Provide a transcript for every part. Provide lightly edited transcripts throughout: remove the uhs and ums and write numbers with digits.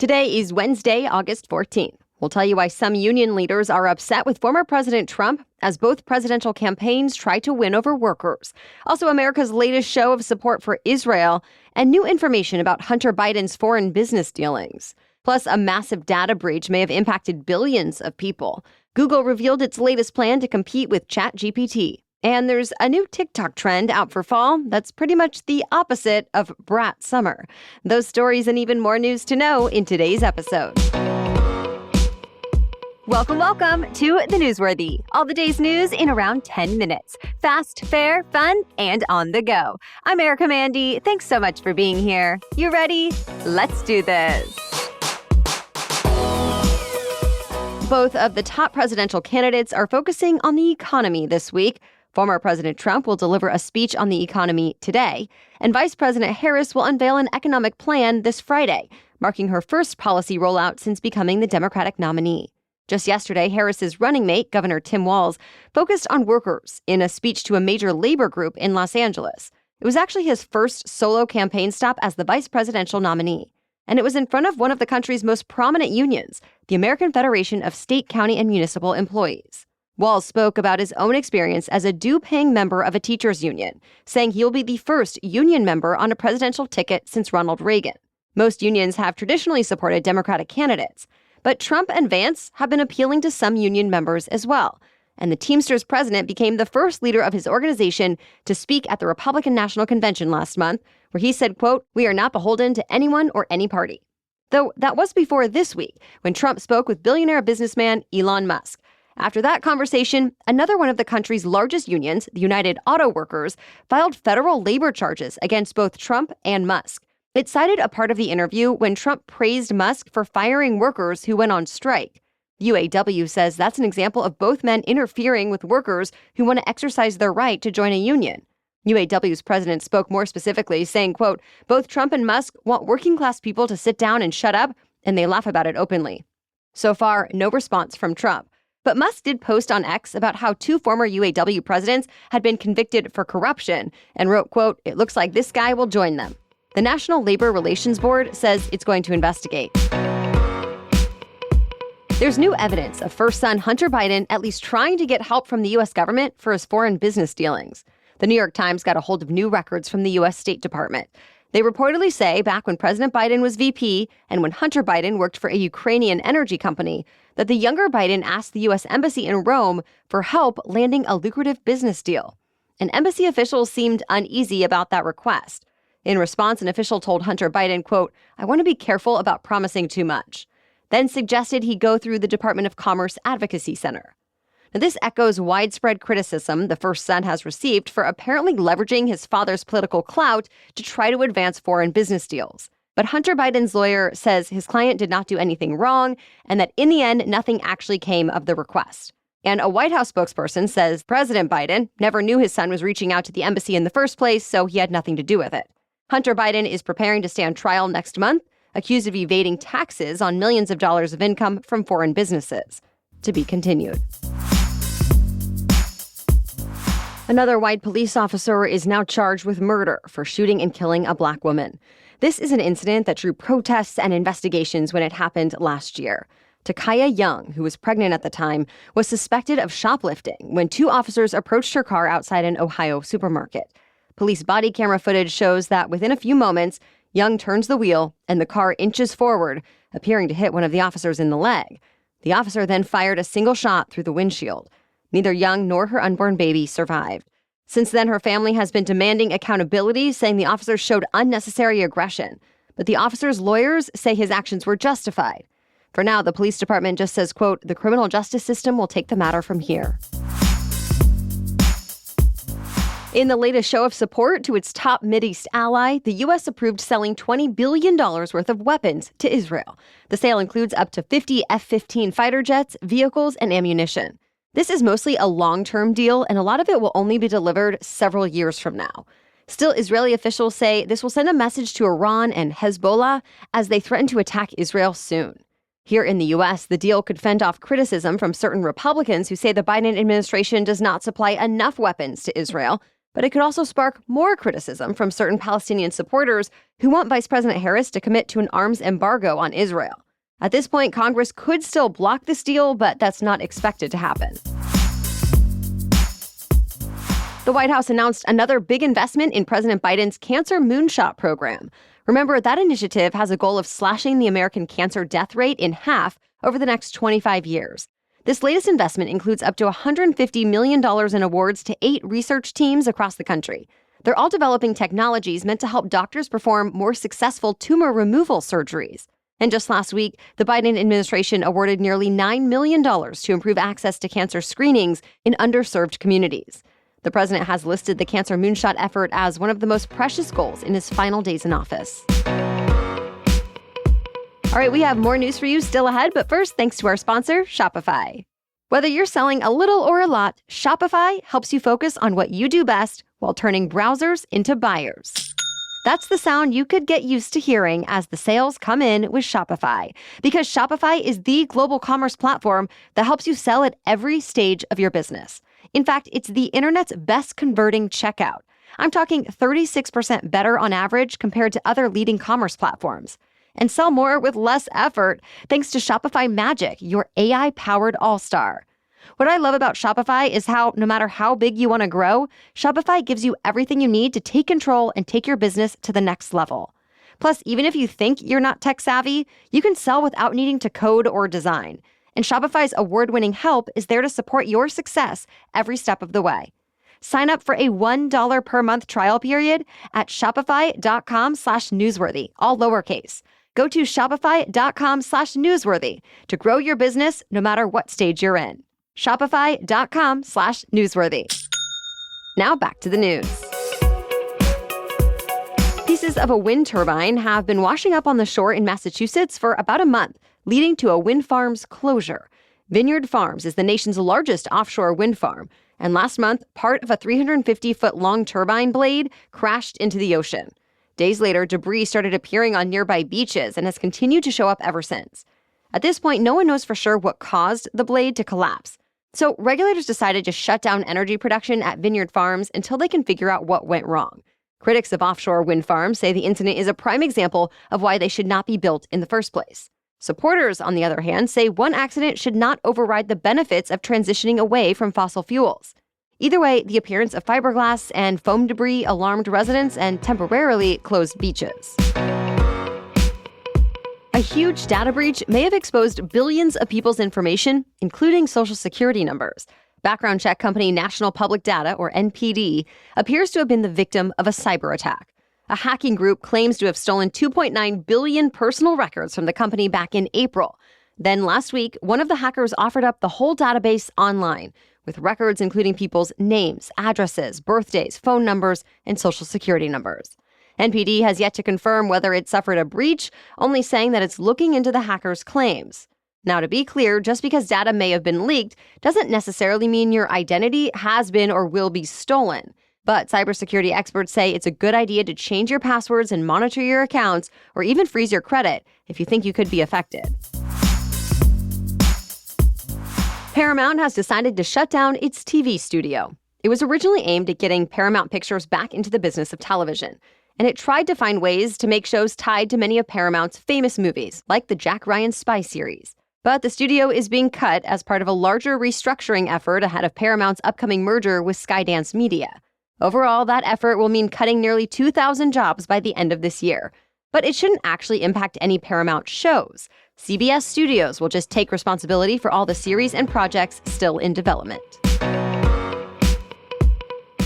Today is Wednesday, August 14th. We'll tell you why some union leaders are upset with former President Trump as both presidential campaigns try to win over workers. Also, America's latest show of support for Israel and new information about Hunter Biden's foreign business dealings. Plus, a massive data breach may have impacted billions of people. Google revealed its latest plan to compete with ChatGPT. And there's a new TikTok trend out for fall that's pretty much the opposite of brat summer. Those stories and even more news to know in today's episode. Welcome to The Newsworthy. All the day's news in around 10 minutes. Fast, fair, fun, and on the go. I'm Erica Mandy. Thanks so much for being here. You ready? Let's do this. Both of the top presidential candidates are focusing on the economy this week. Former President Trump will deliver a speech on the economy today, and Vice President Harris will unveil an economic plan this Friday, marking her first policy rollout since becoming the Democratic nominee. Just yesterday, Harris's running mate, Governor Tim Walz, focused on workers in a speech to a major labor group in Los Angeles. It was actually his first solo campaign stop as the vice presidential nominee, and it was in front of one of the country's most prominent unions, the American Federation of State, County, and Municipal Employees. Walz spoke about his own experience as a due-paying member of a teachers' union, saying he'll be the first union member on a presidential ticket since Ronald Reagan. Most unions have traditionally supported Democratic candidates, but Trump and Vance have been appealing to some union members as well. And the Teamsters president became the first leader of his organization to speak at the Republican National Convention last month, where he said, quote, "We are not beholden to anyone or any party." Though that was before this week, when Trump spoke with billionaire businessman Elon Musk. After that conversation, another one of the country's largest unions, the United Auto Workers, filed federal labor charges against both Trump and Musk. It cited a part of the interview when Trump praised Musk for firing workers who went on strike. UAW says that's an example of both men interfering with workers who want to exercise their right to join a union. UAW's president spoke more specifically, saying, quote, "Both Trump and Musk want working-class people to sit down and shut up, and they laugh about it openly." So far, no response from Trump. But Musk did post on X about how two former UAW presidents had been convicted for corruption and wrote, quote, "It looks like this guy will join them." The National Labor Relations Board says it's going to investigate. There's new evidence of first son Hunter Biden at least trying to get help from the U.S. government for his foreign business dealings. The New York Times got a hold of new records from the U.S. State Department. They reportedly say back when President Biden was VP and when Hunter Biden worked for a Ukrainian energy company, that the younger Biden asked the U.S. Embassy in Rome for help landing a lucrative business deal. And embassy officials seemed uneasy about that request. In response, an official told Hunter Biden, quote, "I want to be careful about promising too much," then suggested he go through the Department of Commerce Advocacy Center. Now, this echoes widespread criticism the first son has received for apparently leveraging his father's political clout to try to advance foreign business deals. But Hunter Biden's lawyer says his client did not do anything wrong and that in the end, nothing actually came of the request. And a White House spokesperson says President Biden never knew his son was reaching out to the embassy in the first place, so he had nothing to do with it. Hunter Biden is preparing to stand trial next month, accused of evading taxes on millions of dollars of income from foreign businesses. To be continued. Another white police officer is now charged with murder for shooting and killing a black woman. This is an incident that drew protests and investigations when it happened last year. Takaya Young, who was pregnant at the time, was suspected of shoplifting when two officers approached her car outside an Ohio supermarket. Police body camera footage shows that within a few moments, Young turns the wheel and the car inches forward, appearing to hit one of the officers in the leg. The officer then fired a single shot through the windshield. Neither Young nor her unborn baby survived. Since then, her family has been demanding accountability, saying the officers showed unnecessary aggression. But the officer's lawyers say his actions were justified. For now, the police department just says, quote, "The criminal justice system will take the matter from here." In the latest show of support to its top Mideast ally, the U.S. approved selling $20 billion worth of weapons to Israel. The sale includes up to 50 F-15 fighter jets, vehicles, and ammunition. This is mostly a long-term deal, and a lot of it will only be delivered several years from now. Still, Israeli officials say this will send a message to Iran and Hezbollah as they threaten to attack Israel soon. Here in the U.S., the deal could fend off criticism from certain Republicans who say the Biden administration does not supply enough weapons to Israel. But it could also spark more criticism from certain Palestinian supporters who want Vice President Harris to commit to an arms embargo on Israel. At this point, Congress could still block this deal, but that's not expected to happen. The White House announced another big investment in President Biden's Cancer Moonshot program. Remember, that initiative has a goal of slashing the American cancer death rate in half over the next 25 years. This latest investment includes up to $150 million in awards to 8 research teams across the country. They're all developing technologies meant to help doctors perform more successful tumor removal surgeries. And just last week, the Biden administration awarded nearly $9 million to improve access to cancer screenings in underserved communities. The president has listed the Cancer Moonshot effort as one of the most precious goals in his final days in office. All right, we have more news for you still ahead, but first, thanks to our sponsor, Shopify. Whether you're selling a little or a lot, Shopify helps you focus on what you do best while turning browsers into buyers. That's the sound you could get used to hearing as the sales come in with Shopify, because Shopify is the global commerce platform that helps you sell at every stage of your business. In fact, it's the internet's best converting checkout. I'm talking 36% better on average compared to other leading commerce platforms. And sell more with less effort thanks to Shopify Magic, your AI-powered all-star. What I love about Shopify is how, no matter how big you want to grow, Shopify gives you everything you need to take control and take your business to the next level. Plus, even if you think you're not tech-savvy, you can sell without needing to code or design. And Shopify's award-winning help is there to support your success every step of the way. Sign up for a $1 per month trial period at shopify.com/newsworthy, all lowercase. Go to shopify.com/newsworthy to grow your business no matter what stage you're in. Shopify.com/newsworthy. Now back to the news. Pieces of a wind turbine have been washing up on the shore in Massachusetts for about a month, leading to a wind farm's closure. Vineyard Farms is the nation's largest offshore wind farm, and last month, part of a 350-foot-long turbine blade crashed into the ocean. Days later, debris started appearing on nearby beaches and has continued to show up ever since. At this point, no one knows for sure what caused the blade to collapse. So regulators decided to shut down energy production at Vineyard Farms until they can figure out what went wrong. Critics of offshore wind farms say the incident is a prime example of why they should not be built in the first place. Supporters, on the other hand, say one accident should not override the benefits of transitioning away from fossil fuels. Either way, the appearance of fiberglass and foam debris alarmed residents and temporarily closed beaches. A huge data breach may have exposed billions of people's information, including Social Security numbers. Background check company National Public Data, or NPD, appears to have been the victim of a cyber attack. A hacking group claims to have stolen 2.9 billion personal records from the company back in April. Then last week, one of the hackers offered up the whole database online, with records including people's names, addresses, birthdays, phone numbers, and Social Security numbers. NPD has yet to confirm whether it suffered a breach, only saying that it's looking into the hacker's claims. Now, to be clear, just because data may have been leaked doesn't necessarily mean your identity has been or will be stolen. But cybersecurity experts say it's a good idea to change your passwords and monitor your accounts, or even freeze your credit if you think you could be affected. Paramount has decided to shut down its TV studio. It was originally aimed at getting Paramount Pictures back into the business of television, and it tried to find ways to make shows tied to many of Paramount's famous movies, like the Jack Ryan spy series. But the studio is being cut as part of a larger restructuring effort ahead of Paramount's upcoming merger with Skydance Media. Overall, that effort will mean cutting nearly 2,000 jobs by the end of this year. But it shouldn't actually impact any Paramount shows. CBS Studios will just take responsibility for all the series and projects still in development.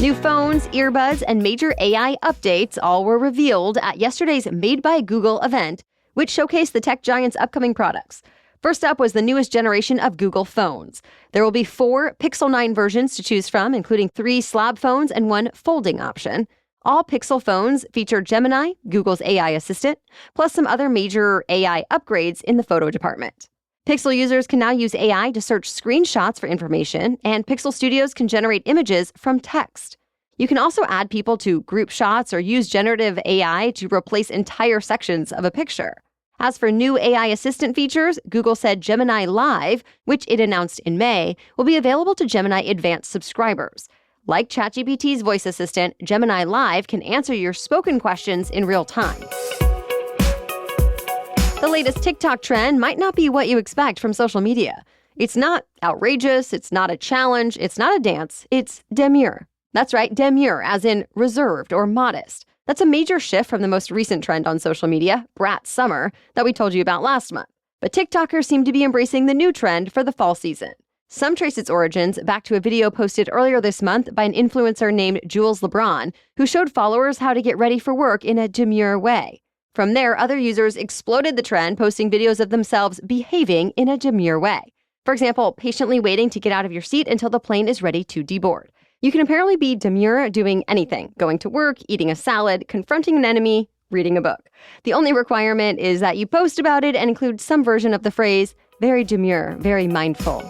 New phones, earbuds, and major AI updates all were revealed at yesterday's Made by Google event, which showcased the tech giant's upcoming products. First up was the newest generation of Google phones. There will be 4 Pixel 9 versions to choose from, including 3 slab phones and 1 folding option. All Pixel phones feature Gemini, Google's AI assistant, plus some other major AI upgrades in the photo department. Pixel users can now use AI to search screenshots for information, and Pixel Studios can generate images from text. You can also add people to group shots or use generative AI to replace entire sections of a picture. As for new AI assistant features, Google said Gemini Live, which it announced in May, will be available to Gemini Advanced subscribers. Like ChatGPT's voice assistant, Gemini Live can answer your spoken questions in real time. The latest TikTok trend might not be what you expect from social media. It's not outrageous, it's not a challenge, it's not a dance, it's demure. That's right, demure, as in reserved or modest. That's a major shift from the most recent trend on social media, Brat Summer, that we told you about last month. But TikTokers seem to be embracing the new trend for the fall season. Some trace its origins back to a video posted earlier this month by an influencer named Jules LeBron, who showed followers how to get ready for work in a demure way. From there, other users exploded the trend, posting videos of themselves behaving in a demure way. For example, patiently waiting to get out of your seat until the plane is ready to deboard. You can apparently be demure doing anything, going to work, eating a salad, confronting an enemy, reading a book. The only requirement is that you post about it and include some version of the phrase, very demure, very mindful.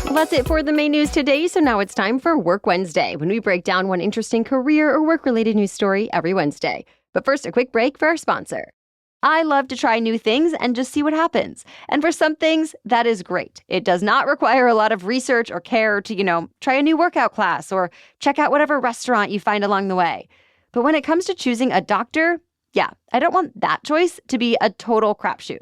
Well, that's it for the main news today, so now it's time for Work Wednesday, when we break down one interesting career or work-related news story every Wednesday. But first, a quick break for our sponsor. I love to try new things and just see what happens. And for some things, that is great. It does not require a lot of research or care to, try a new workout class or check out whatever restaurant you find along the way. But when it comes to choosing a doctor, I don't want that choice to be a total crapshoot.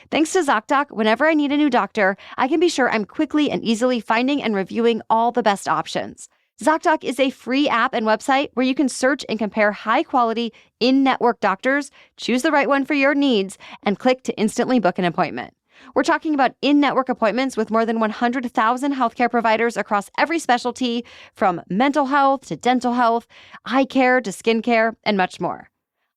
Thanks to ZocDoc, whenever I need a new doctor, I can be sure I'm quickly and easily finding and reviewing all the best options. ZocDoc is a free app and website where you can search and compare high-quality, in-network doctors, choose the right one for your needs, and click to instantly book an appointment. We're talking about in-network appointments with more than 100,000 healthcare providers across every specialty, from mental health to dental health, eye care to skincare, and much more.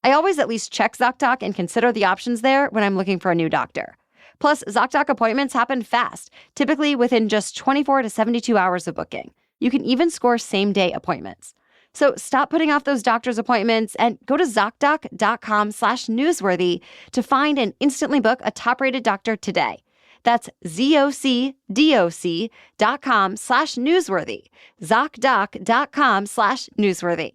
I always at least check ZocDoc and consider the options there when I'm looking for a new doctor. Plus, ZocDoc appointments happen fast, typically within just 24 to 72 hours of booking. You can even score same-day appointments. So stop putting off those doctor's appointments and go to ZocDoc.com/newsworthy to find and instantly book a top-rated doctor today. That's ZocDoc.com/newsworthy. ZocDoc.com/newsworthy.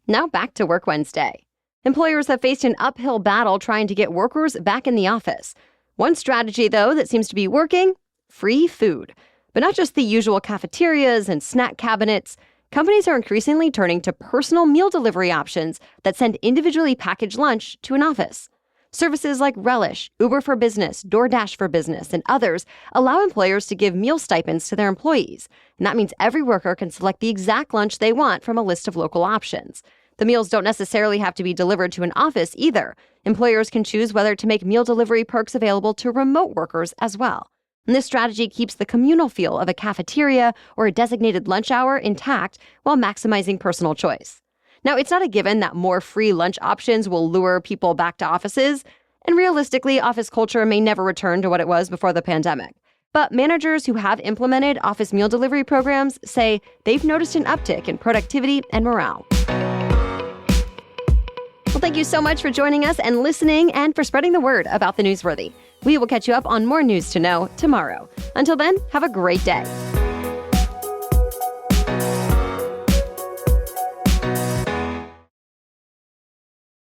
Now back to Work Wednesday. Employers have faced an uphill battle trying to get workers back in the office. One strategy, though, that seems to be working: free food. But not just the usual cafeterias and snack cabinets. Companies are increasingly turning to personal meal delivery options that send individually packaged lunch to an office. Services like Relish, Uber for Business, DoorDash for Business, and others allow employers to give meal stipends to their employees. And that means every worker can select the exact lunch they want from a list of local options. The meals don't necessarily have to be delivered to an office either. Employers can choose whether to make meal delivery perks available to remote workers as well. And this strategy keeps the communal feel of a cafeteria or a designated lunch hour intact while maximizing personal choice. Now, it's not a given that more free lunch options will lure people back to offices, and realistically, office culture may never return to what it was before the pandemic. But managers who have implemented office meal delivery programs say they've noticed an uptick in productivity and morale. Well, thank you so much for joining us and listening, and for spreading the word about the Newsworthy. We will catch you up on more news to know tomorrow. Until then, have a great day.